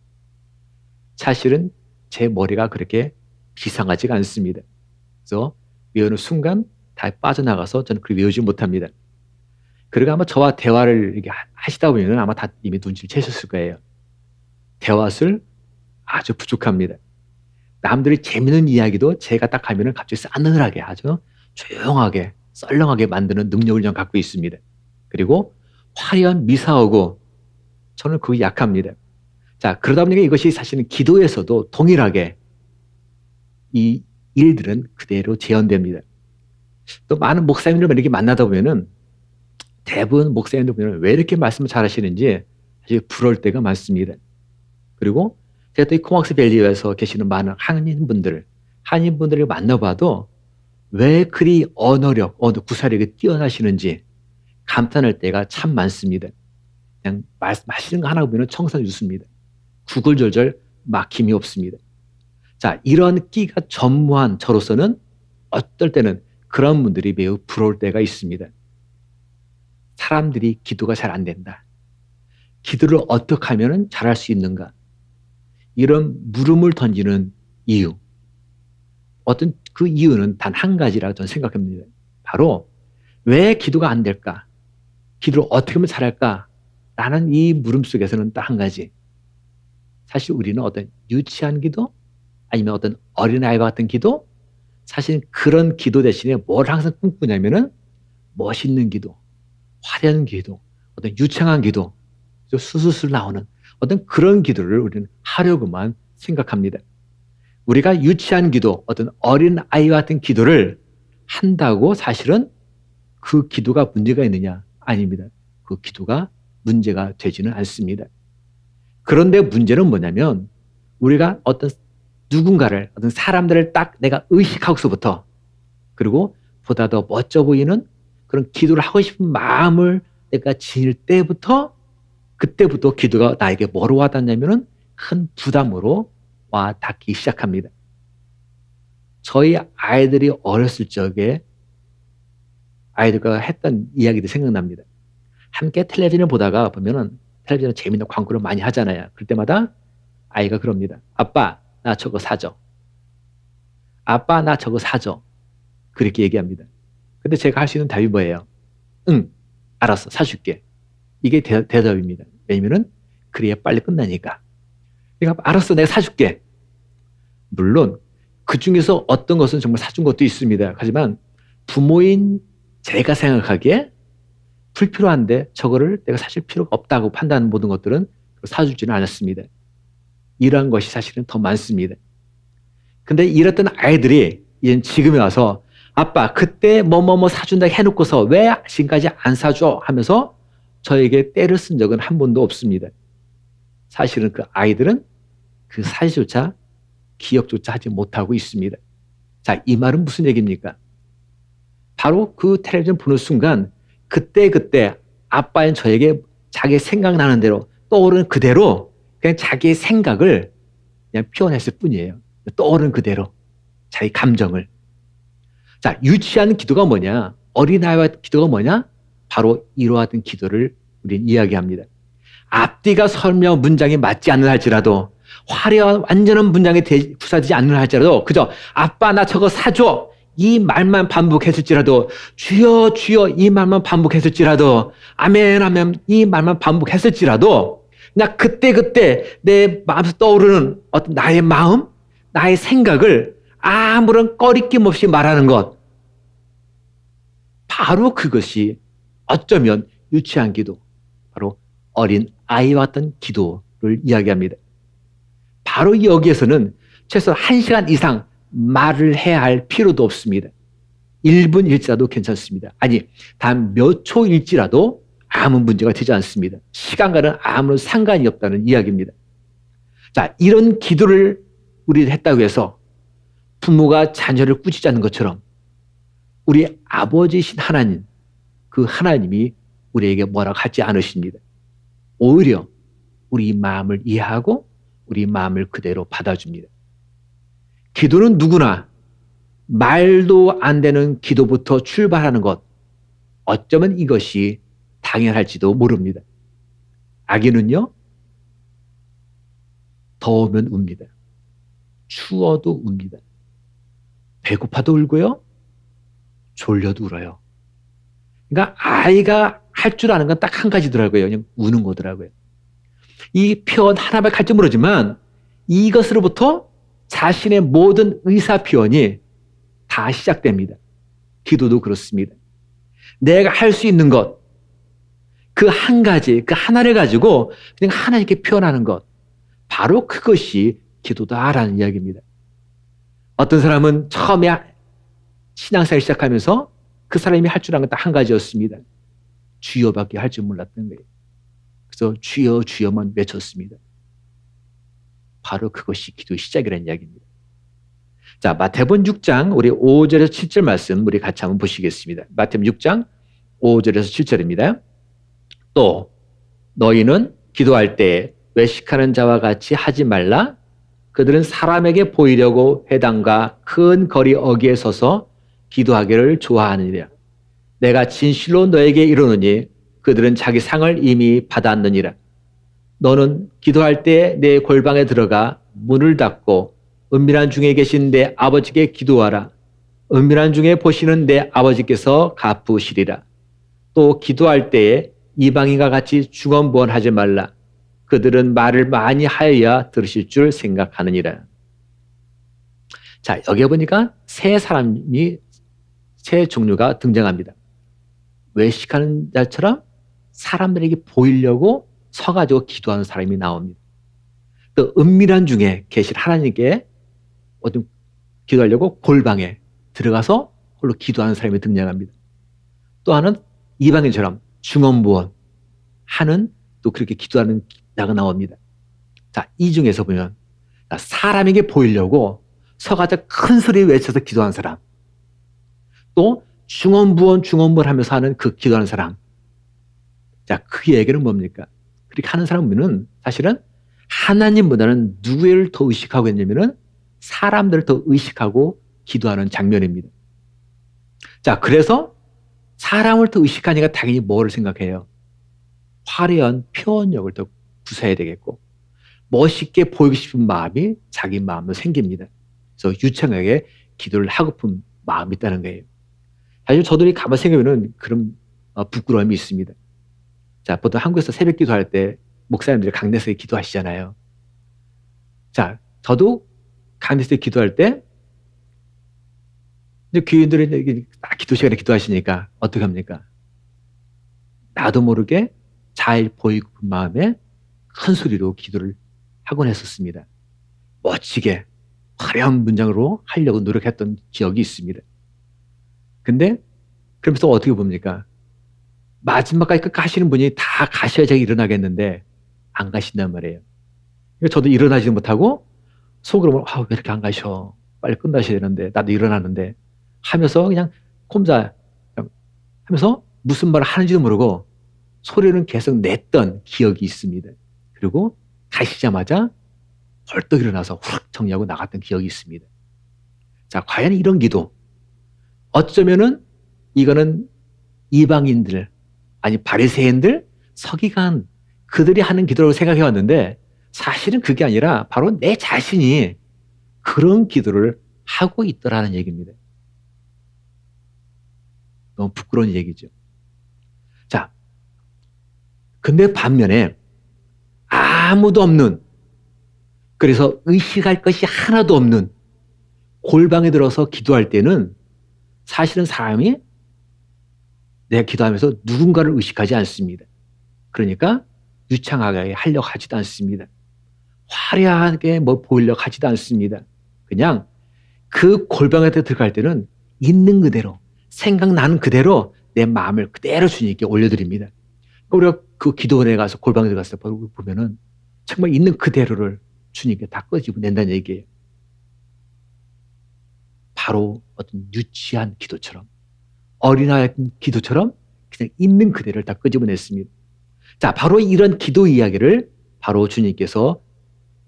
사실은 제 머리가 그렇게 비상하지가 않습니다. 그래서 외우는 순간 다 빠져나가서 저는 그걸 외우지 못합니다. 그리고 아마 저와 대화를 이렇게 하시다 보면 아마 다 이미 눈치를 채셨을 거예요. 대화술 아주 부족합니다. 남들이 재밌는 이야기도 제가 딱 하면은 갑자기 싸늘하게 아주 조용하게 썰렁하게 만드는 능력을 좀 갖고 있습니다. 그리고 화려한 미사하고 저는 그게 약합니다. 자, 그러다 보니까 이것이 사실은 기도에서도 동일하게 이 일들은 그대로 재현됩니다. 또 많은 목사님들 이렇게 만나다 보면은 대부분 목사님들 보면 왜 이렇게 말씀을 잘하시는지 사실 부러울 때가 많습니다. 그리고 제가 또 이 코막스 밸리에서 계시는 많은 한인분들을 만나봐도 왜 그리 언어력, 구사력이 뛰어나시는지 감탄할 때가 참 많습니다. 그냥 마시는 거 하나 보면 청산 유수입니다. 구글절절 막힘이 없습니다. 자, 이런 끼가 전무한 저로서는 어떨 때는 그런 분들이 매우 부러울 때가 있습니다. 사람들이 기도가 잘 안 된다. 기도를 어떻게 하면 잘할 수 있는가? 이런 물음을 던지는 이유. 어떤 그 이유는 단 한 가지라고 저는 생각합니다. 바로 왜 기도가 안 될까? 기도를 어떻게 하면 잘할까? 라는 이 물음 속에서는 딱 한 가지. 사실 우리는 어떤 유치한 기도? 아니면 어떤 어린아이와 같은 기도? 사실 그런 기도 대신에 뭘 항상 꿈꾸냐면은 멋있는 기도, 화려한 기도, 어떤 유창한 기도, 수술술 나오는 어떤 그런 기도를 우리는 하려고만 생각합니다. 우리가 유치한 기도, 어떤 어린 아이와 같은 기도를 한다고 사실은 그 기도가 문제가 있느냐? 아닙니다. 그 기도가 문제가 되지는 않습니다. 그런데 문제는 뭐냐면 우리가 어떤 누군가를, 어떤 사람들을 딱 내가 의식하고서부터, 그리고 보다 더 멋져 보이는 그런 기도를 하고 싶은 마음을 내가 지닐 때부터, 그때부터 기도가 나에게 뭐로 와닿냐면은 큰 부담으로 와 닿기 시작합니다. 저희 아이들이 어렸을 적에 아이들과 했던 이야기도 생각납니다. 함께 텔레비전을 보다가 보면은 텔레비전에 재밌는 광고를 많이 하잖아요. 그럴 때마다 아이가 그럽니다. 아빠, 나 저거 사줘. 아빠, 나 저거 사줘. 그렇게 얘기합니다. 근데 제가 할 수 있는 답이 뭐예요? 응, 알았어, 사줄게. 이게 대답입니다. 왜냐면은 그래야 빨리 끝나니까. 그러니까 알았어, 내가 사줄게. 물론 그 중에서 어떤 것은 정말 사준 것도 있습니다. 하지만 부모인 제가 생각하기에 불필요한데 저거를 내가 사실 필요가 없다고 판단하는 모든 것들은 사주지는 않았습니다. 이러한 것이 사실은 더 많습니다. 근데 이랬던 아이들이 이제 지금에 와서 아빠 그때 뭐뭐뭐 사준다 해놓고서 왜 지금까지 안 사줘 하면서 저에게 때를 쓴 적은 한 번도 없습니다. 사실은 그 아이들은 그 사실조차 기억조차 하지 못하고 있습니다. 자, 이 말은 무슨 얘기입니까? 바로 그 텔레비전 보는 순간 그때 아빠인 저에게 자기 생각나는 대로 떠오르는 그대로 그냥 자기의 생각을 그냥 표현했을 뿐이에요. 떠오르는 그대로 자기 감정을. 자, 유치한 기도가 뭐냐? 어린아이와 기도가 뭐냐? 바로 이러한 기도를 우리는 이야기합니다. 앞뒤가 설명 문장이 맞지 않는 할지라도 화려한 완전한 문장이 구사되지 않는 할지라도 그저 아빠 나 저거 사줘 이 말만 반복했을지라도 주여 주여 이 말만 반복했을지라도 아멘 아멘 이 말만 반복했을지라도 나 그때 내 마음에서 떠오르는 어떤 나의 마음 나의 생각을 아무런 꺼리낌 없이 말하는 것 바로 그것이 어쩌면 유치한 기도 바로 어린 아이와 같은 기도를 이야기합니다. 바로 여기에서는 최소 1시간 이상 말을 해야 할 필요도 없습니다. 1분일지라도 괜찮습니다. 아니, 단 몇 초일지라도 아무 문제가 되지 않습니다. 시간과는 아무런 상관이 없다는 이야기입니다. 자, 이런 기도를 우리가 했다고 해서 부모가 자녀를 꾸짖자는 것처럼 우리 아버지이신 하나님, 그 하나님이 우리에게 뭐라고 하지 않으십니다. 오히려 우리 마음을 이해하고 우리 마음을 그대로 받아줍니다. 기도는 누구나 말도 안 되는 기도부터 출발하는 것, 어쩌면 이것이 당연할지도 모릅니다. 아기는요, 더우면 웁니다. 추워도 웁니다. 배고파도 울고요, 졸려도 울어요. 그러니까 아이가 할 줄 아는 건 딱 한 가지더라고요. 그냥 우는 거더라고요. 이 표현 하나밖에 할 줄 모르지만 이것으로부터 자신의 모든 의사 표현이 다 시작됩니다. 기도도 그렇습니다. 내가 할 수 있는 것, 그 한 가지, 그 하나를 가지고 그냥 하나님께 표현하는 것, 바로 그것이 기도다라는 이야기입니다. 어떤 사람은 처음에 신앙생활 시작하면서 그 사람이 할 줄 아는 건 딱 한 가지였습니다. 주여밖에 할 줄 몰랐던 거예요. 그래서 주여 주여만 외쳤습니다. 바로 그것이 기도의 시작이라는 이야기입니다. 자, 마태복음 6장 우리 5절에서 7절 말씀 우리 같이 한번 보시겠습니다. 마태복음 6장 5절에서 7절입니다. 또 너희는 기도할 때 외식하는 자와 같이 하지 말라. 그들은 사람에게 보이려고 회당과 큰 거리 어귀에 서서 기도하기를 좋아하느니라. 내가 진실로 너에게 이르노니 그들은 자기 상을 이미 받았느니라. 너는 기도할 때 내 골방에 들어가 문을 닫고 은밀한 중에 계신 내 아버지께 기도하라. 은밀한 중에 보시는 내 아버지께서 갚으시리라. 또 기도할 때에 이방인과 같이 중언부언하지 말라. 그들은 말을 많이 하여야 들으실 줄 생각하느니라. 자, 여기 보니까 세 종류가 등장합니다. 외식하는 자처럼 사람들에게 보이려고 서가지고 기도하는 사람이 나옵니다. 또 은밀한 중에 계실 하나님께 어떤 기도하려고 골방에 들어가서 홀로 기도하는 사람이 등장합니다. 또 하나는 이방인처럼 중언부언 하는 또 그렇게 기도하는 자가 나옵니다. 자, 이 중에서 보면 사람에게 보이려고 서가지고 큰 소리 외쳐서 기도하는 사람, 또 중언부언 하면서 하는 그 기도하는 사람. 자, 그 얘기는 뭡니까? 그렇게 하는 사람은 사실은 하나님보다는 누구를 더 의식하고 있냐면은 사람들을 더 의식하고 기도하는 장면입니다. 자, 그래서 사람을 더 의식하니까 당연히 뭐를 생각해요? 화려한 표현력을 더 구사해야 되겠고, 멋있게 보이고 싶은 마음이 자기 마음도 생깁니다. 그래서 유창하게 기도를 하고픈 마음이 있다는 거예요. 사실 저도 가만히 생각하면 그런 부끄러움이 있습니다. 자, 보통 한국에서 새벽 기도할 때 목사님들이 강대에서 기도하시잖아요. 자, 저도 강대에서 기도할 때 이제 교인들이 딱 기도 시간에 기도하시니까 어떻게 합니까? 나도 모르게 잘 보이고 그 마음에 큰 소리로 기도를 하곤 했었습니다. 멋지게 화려한 문장으로 하려고 노력했던 기억이 있습니다. 근데 그러면서 어떻게 봅니까? 마지막까지 끝까지 하시는 분이 다 가셔야 제가 일어나겠는데 안 가신단 말이에요. 저도 일어나지 못하고 속으로 왜 이렇게 안 가셔? 빨리 끝나셔야 되는데 나도 일어나는데 하면서 그냥 혼자 하면서 무슨 말을 하는지도 모르고 소리는 계속 냈던 기억이 있습니다. 그리고 가시자마자 벌떡 일어나서 훅 정리하고 나갔던 기억이 있습니다. 자, 과연 이런 기도, 어쩌면은 이거는 이방인들, 아니 바리새인들, 서기관, 그들이 하는 기도라고 생각해 왔는데 사실은 그게 아니라 바로 내 자신이 그런 기도를 하고 있더라는 얘기입니다. 너무 부끄러운 얘기죠. 자, 근데 반면에 아무도 없는, 그래서 의식할 것이 하나도 없는 골방에 들어서 기도할 때는 사실은 사람이 내가 기도하면서 누군가를 의식하지 않습니다. 그러니까 유창하게 하려고 하지도 않습니다. 화려하게 뭐 보이려고 하지도 않습니다. 그냥 그 골방에 들어갈 때는 있는 그대로, 생각나는 그대로 내 마음을 그대로 주님께 올려드립니다. 우리가 그 기도원에 가서 골방에 들어가서 보면은 정말 있는 그대로를 주님께 다 끄집어낸다는 얘기예요. 바로 어떤 유치한 기도처럼, 어린아이 기도처럼 그냥 있는 그대로를 다 끄집어냈습니다. 자, 바로 이런 기도 이야기를 바로 주님께서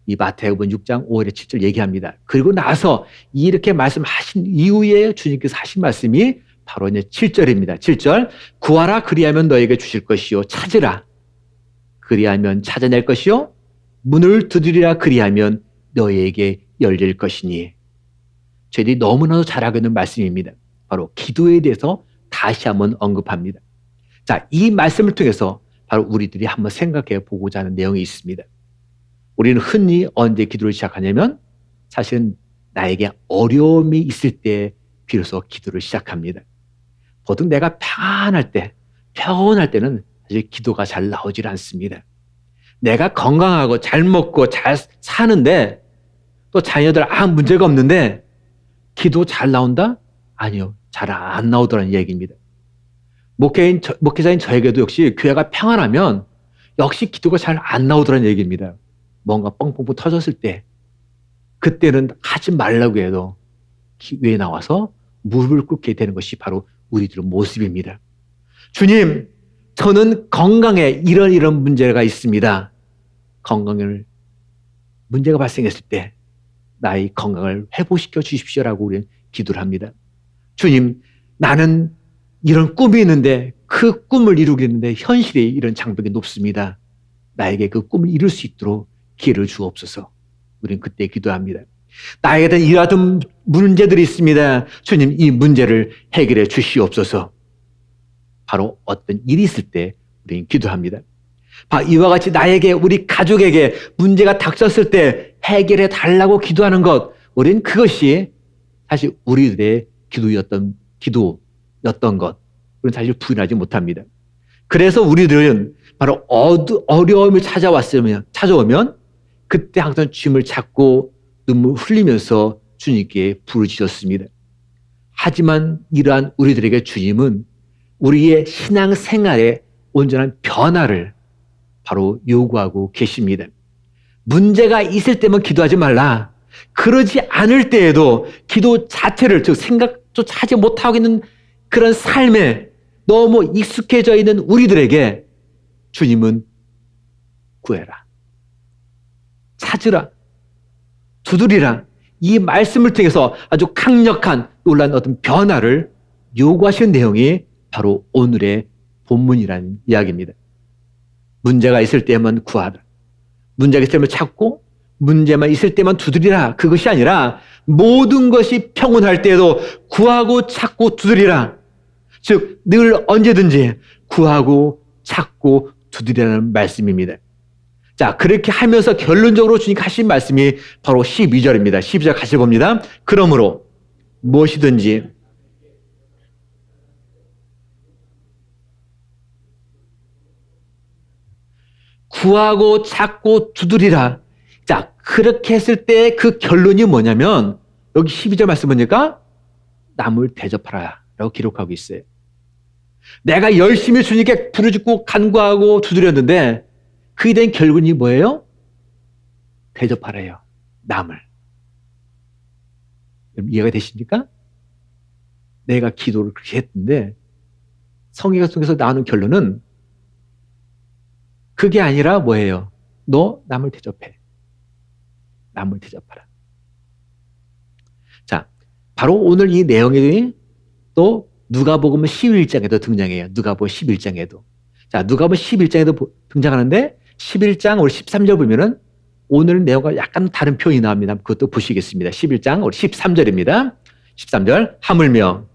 이 마태복음 6장 5절에 7절 얘기합니다. 그리고 나서 이렇게 말씀하신 이후에 주님께서 하신 말씀이 바로 이제 7절입니다. 7절, 구하라 그리하면 너에게 주실 것이요, 찾으라 그리하면 찾아낼 것이요, 문을 두드리라 그리하면 너에게 열릴 것이니. 저희들이 너무나도 잘 알고 있는 말씀입니다. 바로 기도에 대해서 다시 한번 언급합니다. 자, 이 말씀을 통해서 바로 우리들이 한번 생각해 보고자 하는 내용이 있습니다. 우리는 흔히 언제 기도를 시작하냐면 사실은 나에게 어려움이 있을 때 비로소 기도를 시작합니다. 보통 내가 평안할 때는 사실 기도가 잘 나오질 않습니다. 내가 건강하고 잘 먹고 잘 사는데 또 자녀들 문제가 없는데 기도 잘 나온다? 아니요. 잘 안 나오더라는 얘기입니다. 목회자인 저에게도 역시 교회가 평안하면 역시 기도가 잘 안 나오더라는 얘기입니다. 뭔가 뻥뻥뻥 터졌을 때 그때는 하지 말라고 해도 기회에 나와서 무릎을 꿇게 되는 것이 바로 우리들의 모습입니다. 주님, 저는 건강에 이런 문제가 있습니다. 건강을 문제가 발생했을 때 나의 건강을 회복시켜 주십시오라고 우리는 기도를 합니다. 주님, 나는 이런 꿈이 있는데 그 꿈을 이루겠는데 현실에 이런 장벽이 높습니다. 나에게 그 꿈을 이룰 수 있도록 기회를 주옵소서. 우리는 그때 기도합니다. 나에게 대한 이러한 문제들이 있습니다. 주님, 이 문제를 해결해 주시옵소서. 바로 어떤 일이 있을 때 우리는 기도합니다. 이와 같이 나에게, 우리 가족에게 문제가 닥쳤을 때 해결해 달라고 기도하는 것, 우리는 그것이 사실 우리들의 기도였던 것, 우리는 사실 부인하지 못합니다. 그래서 우리들은 바로 어려움이 찾아오면 그때 항상 주님을 찾고 눈물 흘리면서 주님께 부르짖었습니다. 하지만 이러한 우리들에게 주님은 우리의 신앙생활의 온전한 변화를 바로 요구하고 계십니다. 문제가 있을 때만 기도하지 말라. 그러지 않을 때에도 기도 자체를, 즉 생각조차 하지 못하고 있는 그런 삶에 너무 익숙해져 있는 우리들에게 주님은 구해라, 찾으라, 두드리라, 이 말씀을 통해서 아주 강력한 놀라운 어떤 변화를 요구하시는 내용이 바로 오늘의 본문이라는 이야기입니다. 문제가 있을 때만 구하라, 문제가 있을 때만 찾고, 문제만 있을 때만 두드리라. 그것이 아니라 모든 것이 평온할 때에도 구하고 찾고 두드리라. 즉 늘 언제든지 구하고 찾고 두드리라는 말씀입니다. 자, 그렇게 하면서 결론적으로 주님 하신 말씀이 바로 12절입니다. 12절 같이 봅니다. 그러므로 무엇이든지 구하고 찾고 두드리라. 자, 그렇게 했을 때 그 결론이 뭐냐면 여기 12절 말씀 보니까 남을 대접하라 라고 기록하고 있어요. 내가 열심히 주님께 부르짖고 간구하고 두드렸는데 그에 대한 결론이 뭐예요? 대접하래요. 남을. 이해가 되십니까? 내가 기도를 그렇게 했는데 성경 속에서 나오는 결론은 그게 아니라 뭐예요? 너 남을 대접해. 남을 대접하라. 자, 바로 오늘 이 내용이 또 누가복음 11장에도 등장해요. 누가복음 11장에도. 자, 누가복음 11장에도 등장하는데 11장 우리 13절 보면은 오늘 내용과 약간 다른 표현이 나옵니다. 그것도 보시겠습니다. 11장 우리 13절입니다. 13절 하물며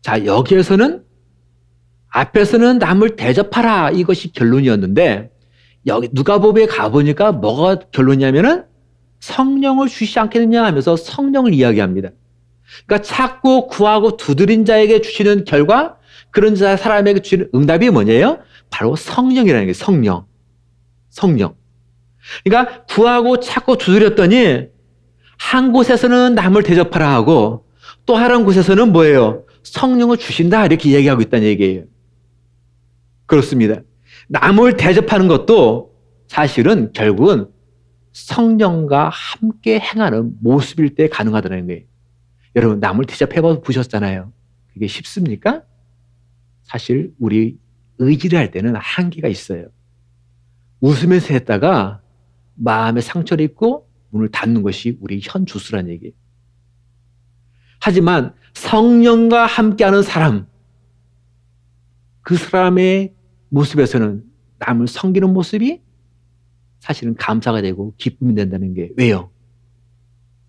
자, 여기에서는 앞에서는 남을 대접하라 이것이 결론이었는데 여기 누가복음에 가보니까 뭐가 결론이냐면은 성령을 주시지 않겠느냐 하면서 성령을 이야기합니다. 그러니까 찾고 구하고 두드린 자에게 주시는 결과 그런 사람에게 주시는 응답이 뭐냐요? 바로 성령이라는 게 성령. 성령. 그러니까 구하고 찾고 두드렸더니 한 곳에서는 남을 대접하라 하고 또 다른 곳에서는 뭐예요? 성령을 주신다 이렇게 얘기하고 있다는 얘기예요. 그렇습니다. 남을 대접하는 것도 사실은 결국은 성령과 함께 행하는 모습일 때 가능하다는 거예요. 여러분 남을 대접해봐서 보셨잖아요. 그게 쉽습니까? 사실 우리 의지를 할 때는 한계가 있어요. 웃으면서 했다가 마음에 상처를 입고 문을 닫는 것이 우리 현주수란 얘기예요. 하지만 성령과 함께하는 사람, 그 사람의 모습에서는 남을 섬기는 모습이 사실은 감사가 되고 기쁨이 된다는 게 왜요?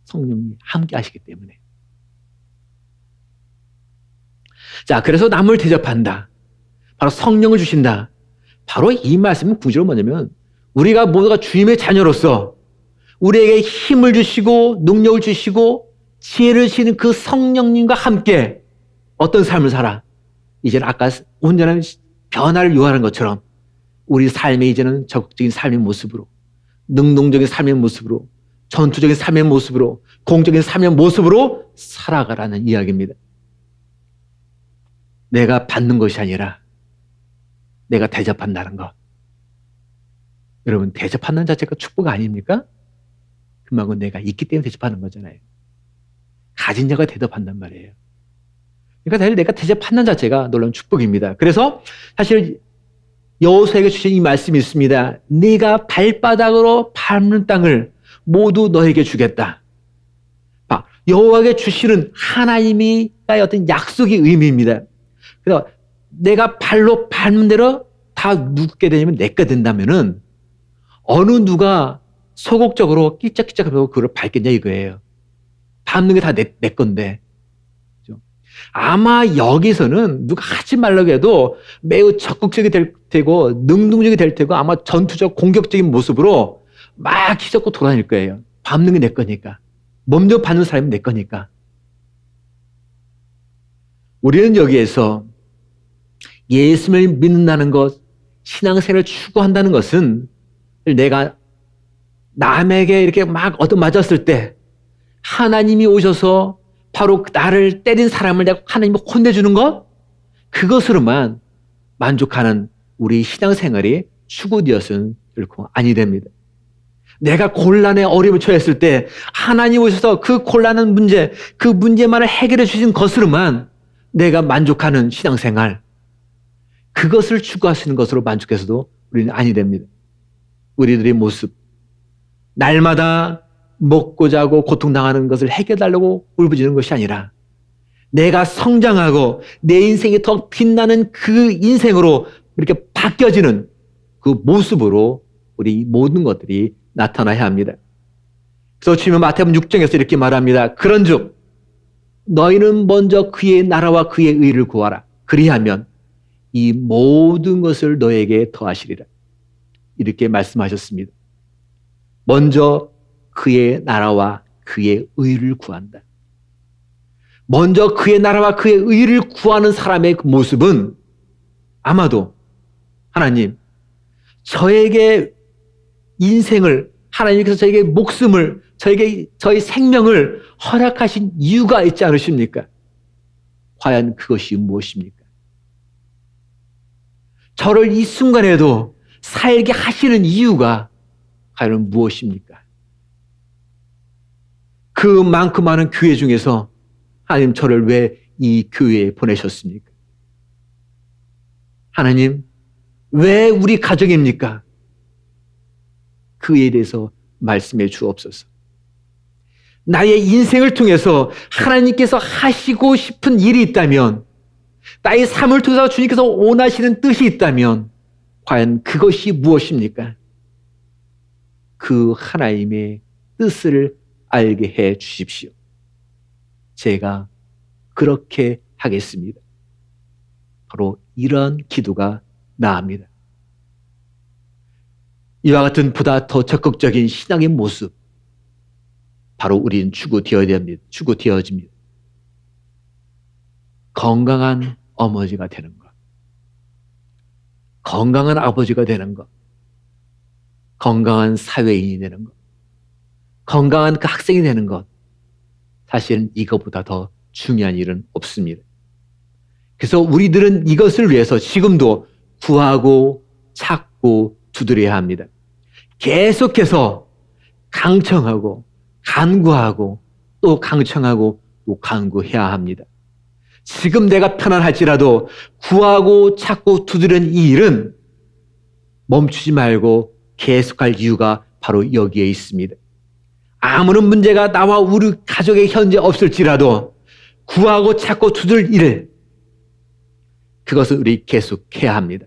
성령이 함께 하시기 때문에. 자, 그래서 남을 대접한다. 바로 성령을 주신다. 바로 이 말씀은 구조로 뭐냐면 우리가 모두가 주님의 자녀로서 우리에게 힘을 주시고 능력을 주시고 지혜를 주시는 그 성령님과 함께 어떤 삶을 살아? 이제는 아까 온전한 변화를 요하는 것처럼 우리 삶에 이제는 적극적인 삶의 모습으로, 능동적인 삶의 모습으로, 전투적인 삶의 모습으로, 공적인 삶의 모습으로 살아가라는 이야기입니다. 내가 받는 것이 아니라 내가 대접한다는 것. 여러분 대접하는 자체가 축복 아닙니까? 그만큼 내가 있기 때문에 대접하는 거잖아요. 가진 자가 대접한단 말이에요. 그러니까 내가 대접하는 자체가 놀라운 축복입니다. 그래서 사실 여호수아에게 주신 이 말씀이 있습니다. 네가 발바닥으로 밟는 땅을 모두 너에게 주겠다. 여호와에게 주시는 하나님의 어떤 약속의 의미입니다. 그래서 내가 발로 밟는 대로 다 눕게 되면 내게 된다면은 어느 누가 소극적으로 끼짝끼짝하면서 그걸 밟겠냐 이거예요. 밟는 게 다 내 건데. 아마 여기서는 누가 하지 말라고 해도 매우 적극적이 될 테고 능동적이 될 테고 아마 전투적 공격적인 모습으로 막 휘젓고 돌아다닐 거예요. 밟는 게 내 거니까. 먼저 밟는 사람이 내 거니까. 우리는 여기에서 예수를 믿는다는 것, 신앙생활을 추구한다는 것은 내가 남에게 이렇게 막 얻어맞았을 때 하나님이 오셔서 바로 나를 때린 사람을 내가 하나님이 혼내주는 것? 그것으로만 만족하는 우리 신앙생활이 추구되었으면 결코 아니 됩니다. 내가 곤란에 어려움을 처했을 때 하나님 오셔서 그 곤란한 문제, 그 문제만을 해결해 주신 것으로만 내가 만족하는 신앙생활, 그것을 추구하시는 것으로 만족해서도 우리는 아니 됩니다. 우리들의 모습, 날마다 먹고 자고 고통당하는 것을 해결하려고 울부짖는 것이 아니라 내가 성장하고 내 인생이 더 빛나는 그 인생으로 이렇게 바뀌어지는 그 모습으로 우리 모든 것들이 나타나야 합니다. 그래서 주님은 마태복음 6장에서 이렇게 말합니다. 그런즉 너희는 먼저 그의 나라와 그의 의를 구하라. 그리하면 이 모든 것을 너에게 더하시리라. 이렇게 말씀하셨습니다. 먼저 그의 나라와 그의 의를 구한다. 먼저 그의 나라와 그의 의를 구하는 사람의 그 모습은 아마도 하나님, 저에게 인생을, 하나님께서 저에게 목숨을, 저희 생명을 허락하신 이유가 있지 않으십니까? 과연 그것이 무엇입니까? 저를 이 순간에도 살게 하시는 이유가 과연 무엇입니까? 그 많고 많은 교회 중에서 하나님 저를 왜 이 교회에 보내셨습니까? 하나님, 왜 우리 가정입니까? 그에 대해서 말씀해 주옵소서. 나의 인생을 통해서 하나님께서 하시고 싶은 일이 있다면, 나의 삶을 통해서 주님께서 원하시는 뜻이 있다면 과연 그것이 무엇입니까? 그 하나님의 뜻을 알게 해 주십시오. 제가 그렇게 하겠습니다. 바로 이런 기도가 나옵니다. 이와 같은 보다 더 적극적인 신앙의 모습, 바로 우리는 추구되어집니다. 건강한 어머니가 되는 것, 건강한 아버지가 되는 것, 건강한 사회인이 되는 것, 건강한 그 학생이 되는 것, 사실은 이것보다 더 중요한 일은 없습니다. 그래서 우리들은 이것을 위해서 지금도 구하고 찾고 두드려야 합니다. 계속해서 강청하고 간구하고 또 강청하고 또 간구해야 합니다. 지금 내가 편안할지라도 구하고 찾고 두드리는 이 일은 멈추지 말고 계속할 이유가 바로 여기에 있습니다. 아무런 문제가 나와 우리 가족에 현재 없을지라도 구하고 찾고 두드릴 일, 그것을 우리 계속해야 합니다.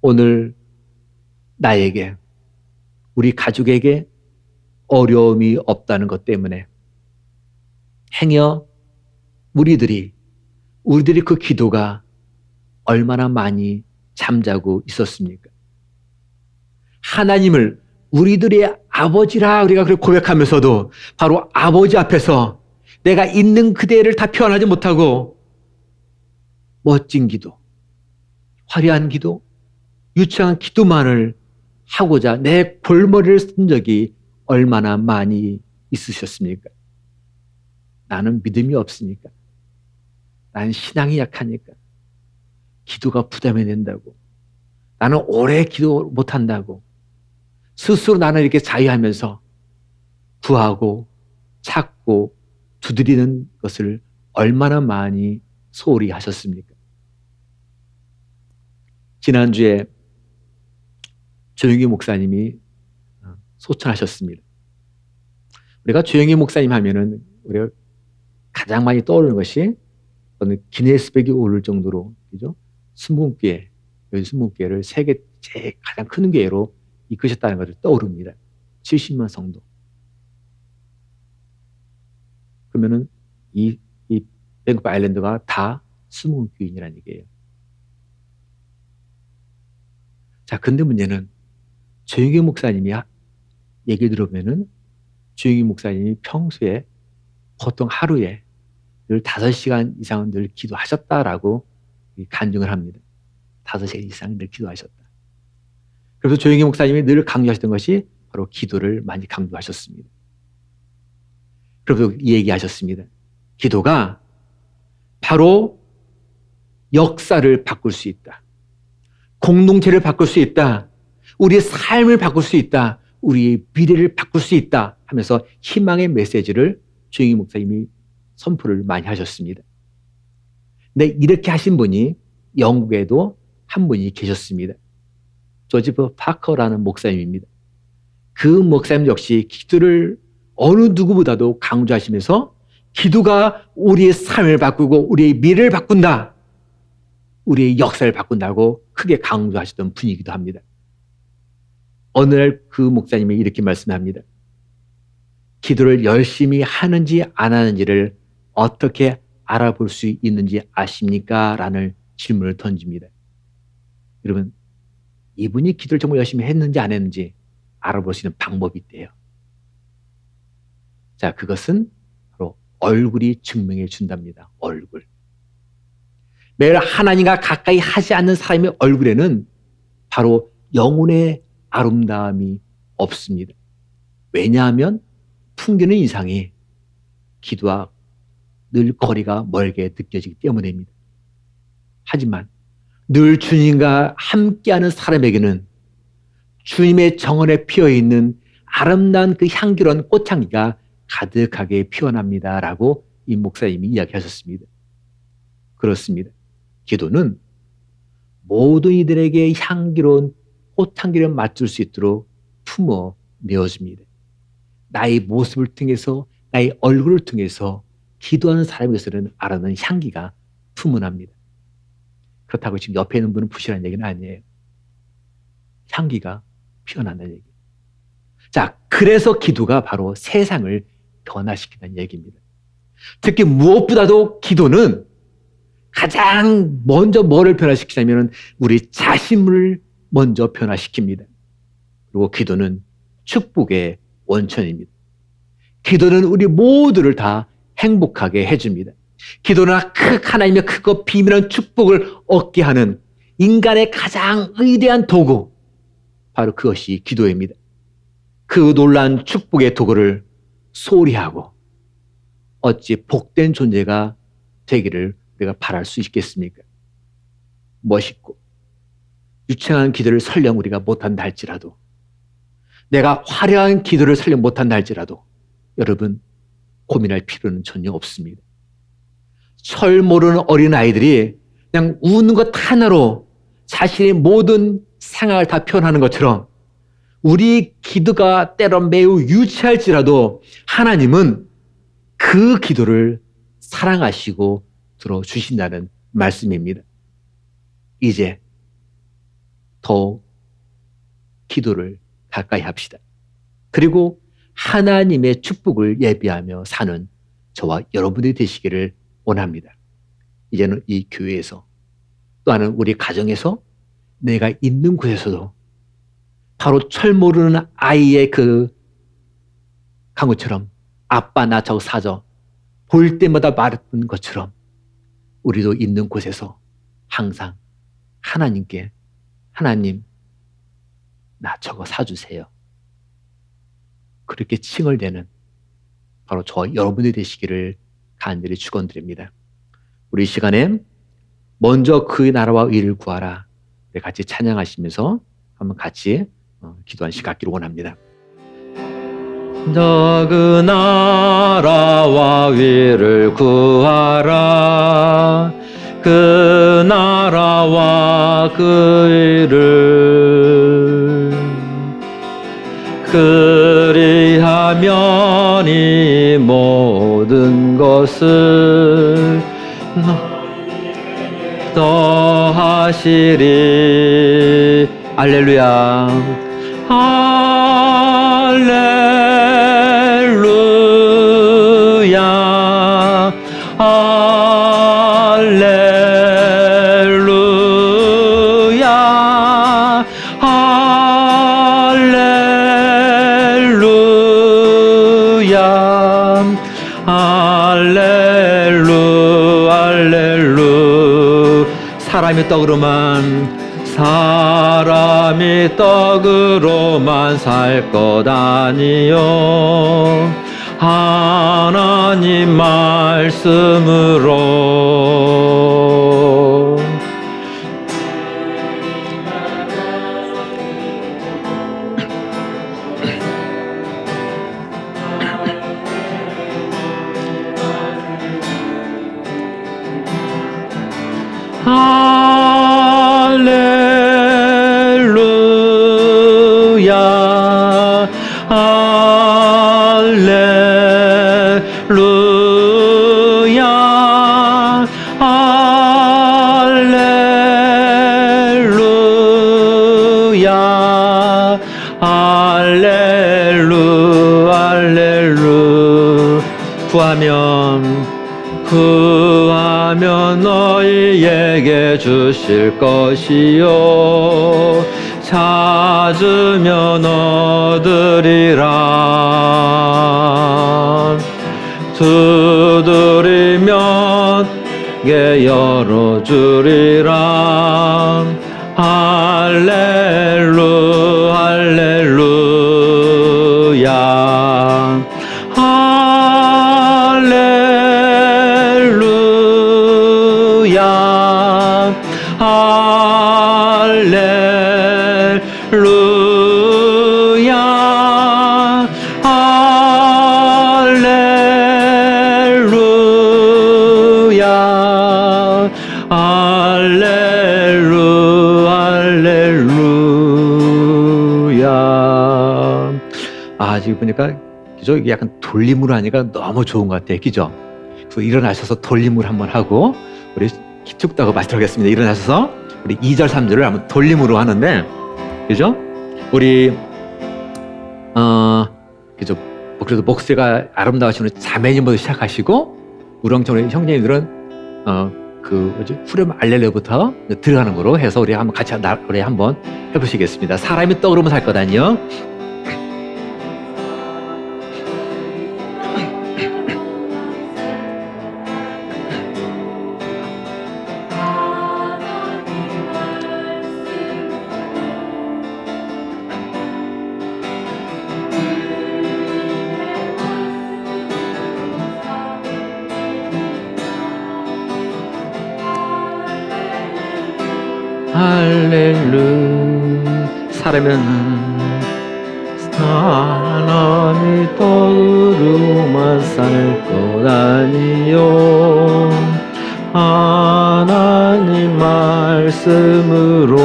오늘 나에게, 우리 가족에게 어려움이 없다는 것 때문에 행여 우리들이 그 기도가 얼마나 많이 잠자고 있었습니까? 하나님을 우리들의 아버지라 우리가 그렇게 고백하면서도 바로 아버지 앞에서 내가 있는 그대를 다 표현하지 못하고 멋진 기도, 화려한 기도, 유창한 기도만을 하고자 내 골머리를 쓴 적이 얼마나 많이 있으셨습니까? 나는 믿음이 없으니까, 나는 신앙이 약하니까, 기도가 부담이 된다고, 나는 오래 기도 못한다고, 스스로 나는 이렇게 자유하면서 구하고 찾고 두드리는 것을 얼마나 많이 소홀히 하셨습니까? 지난주에 조영기 목사님이 소천하셨습니다. 우리가 조영기 목사님 하면은 우리가 가장 많이 떠오르는 것이 기네스백이 오를 정도로, 그죠? 순복음교회, 여기 순복음교회를 세계 제일 가장 큰 교회로 이끄셨다는 것을 떠오릅니다. 70만 성도. 그러면은 이 뱅크 오브 아일랜드가 다 순복음교인이라는 얘기예요. 자, 근데 문제는 조영기 목사님이 얘기 들어보면은 조영기 목사님이 평소에 보통 하루에 늘 5시간 이상은 늘 기도하셨다라고 간증을 합니다. 5시간 이상 늘 기도하셨다. 그래서 조영기 목사님이 늘 강조하셨던 것이 바로 기도를 많이 강조하셨습니다. 그래서 이 얘기하셨습니다. 기도가 바로 역사를 바꿀 수 있다. 공동체를 바꿀 수 있다. 우리의 삶을 바꿀 수 있다. 우리의 미래를 바꿀 수 있다 하면서 희망의 메시지를 주영희 목사님이 선포를 많이 하셨습니다. 근데 이렇게 하신 분이 영국에도 한 분이 계셨습니다. 조지프 파커라는 목사님입니다. 그 목사님 역시 기도를 어느 누구보다도 강조하시면서 기도가 우리의 삶을 바꾸고 우리의 미래를 바꾼다. 우리의 역사를 바꾼다고 크게 강조하시던 분이기도 합니다. 어느 날 그 목사님이 이렇게 말씀합니다. 기도를 열심히 하는지 안 하는지를 어떻게 알아볼 수 있는지 아십니까? 라는 질문을 던집니다. 여러분, 이분이 기도를 정말 열심히 했는지 안 했는지 알아볼 수 있는 방법이 있대요. 자, 그것은 바로 얼굴이 증명해 준답니다. 얼굴. 매일 하나님과 가까이 하지 않는 사람의 얼굴에는 바로 영혼의 아름다움이 없습니다. 왜냐하면 풍기는 인상이 기도와 늘 거리가 멀게 느껴지기 때문입니다. 하지만 늘 주님과 함께하는 사람에게는 주님의 정원에 피어있는 아름다운 그 향기로운 꽃향기가 가득하게 피어납니다. 라고 이 목사님이 이야기하셨습니다. 그렇습니다. 기도는 모든 이들에게 향기로운 꽃향기를 맡을 수 있도록 품어 내어줍니다. 나의 모습을 통해서, 나의 얼굴을 통해서 기도하는 사람에게서는 알아는 향기가 풍문합니다. 그렇다고 지금 옆에 있는 분은 부실한 얘기는 아니에요. 향기가 피어난다는 얘기예요. 자, 그래서 기도가 바로 세상을 변화시킨다는 얘기입니다. 특히 무엇보다도 기도는 가장 먼저 뭐를 변화시키냐면 우리 자신을 먼저 변화시킵니다. 그리고 기도는 축복의 원천입니다. 기도는 우리 모두를 다 행복하게 해줍니다. 기도는 하나님의 크고 비밀한 축복을 얻게 하는 인간의 가장 위대한 도구, 바로 그것이 기도입니다. 그 놀라운 축복의 도구를 소홀히 하고 어찌 복된 존재가 되기를 우리가 바랄 수 있겠습니까? 멋있고 유창한 기도를 설령 우리가 못한다 할지라도, 내가 화려한 기도를 설령 못한다 할지라도 여러분 고민할 필요는 전혀 없습니다. 철 모르는 어린아이들이 그냥 우는 것 하나로 자신의 모든 생각을 다 표현하는 것처럼 우리 기도가 때론 매우 유치할지라도 하나님은 그 기도를 사랑하시고 들어주신다는 말씀입니다. 이제 더욱 기도를 가까이 합시다. 그리고 하나님의 축복을 예비하며 사는 저와 여러분들이 되시기를 원합니다. 이제는 이 교회에서 또한 우리 가정에서 내가 있는 곳에서도 바로 철 모르는 아이의 그 강우처럼 아빠 나 저거 사줘 볼 때마다 말했던 것처럼 우리도 있는 곳에서 항상 하나님께 하나님 나 저거 사주세요. 그렇게 칭얼대는 바로 저와 여러분이 되시기를 간절히 축원드립니다. 우리 이 시간에 먼저 그의 나라와 의를 구하라. 같이 찬양하시면서 한번 같이 기도한 시간 갖기를 원합니다. 그 나라와 의를 구하라. 그 나라와 그 의를 그리하면 이 모든 것을 더하시리. 할렐루야. 할렐루야. 할렐루야. 할렐루야. 할렐루. 사람의 떡으로만 살 것 아니요 하나님 말씀으로 할렐루 할렐루 구하면 너희에게 주실 것이요 찾으면 얻으리라 두드리면 열어주리라 할렐루 할렐루야 할렐루야 할렐루야 할렐루야 할렐루야. 아, 지금 보니까 그죠? 이게 약간 돌림으로 하니까 너무 좋은 것 같아요. 그죠? 그래서 일어나셔서 돌림을 한번 하고 우리 기축도 하고 마치도록 하겠습니다. 일어나셔서 우리 2절 3절을 한번 돌림으로 하는데 그죠? 우리 그죠? 그래도 목소리가 아름다우신 우리 자매님부터 시작하시고 우렁청 우리 형제님들은 그 뭐지? 후렴 알렐루야부터 들어가는 거로 해서 우리 한번 같이 우리 한번 해보시겠습니다. 사람이 떠오르면 살 거다니요. 할렐루 사람이 떠오르만 살 것 아니요 하나님 말씀으로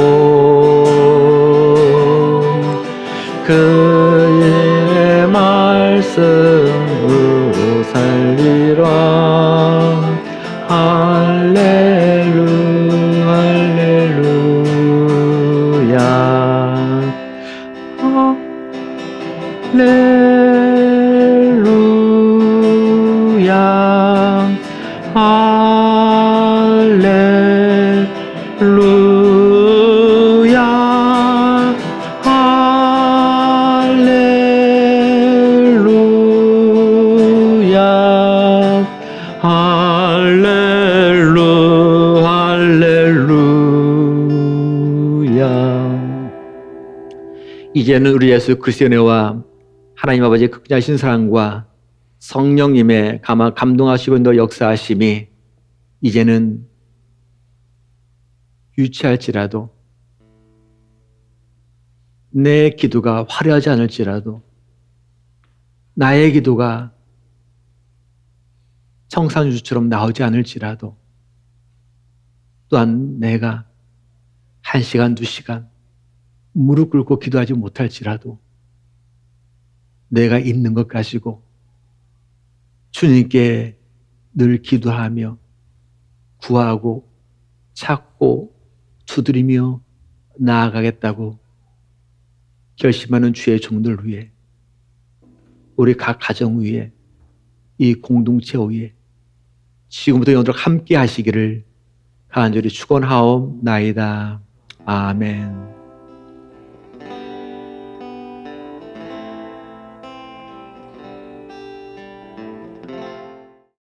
그의 말씀으로 살리라 할렐루 할렐루야 할렐루야 할렐루야 할렐루야. 이제는 우리 예수 그리스도의 은혜와 하나님 아버지의 극진하신 사랑과 성령님의 감동하시고 너 역사하심이 이제는 유치할지라도 내 기도가 화려하지 않을지라도 나의 기도가 청산유수처럼 나오지 않을지라도 또한 내가 1시간, 2시간 무릎 꿇고 기도하지 못할지라도 내가 있는 것 가지고 주님께 늘 기도하며 구하고 찾고 두드리며 나아가겠다고 결심하는 주의 종들 위해 우리 각 가정 위에 이 공동체 위에 지금부터 영원토록 함께 하시기를 간절히 축원하옵나이다. 아멘.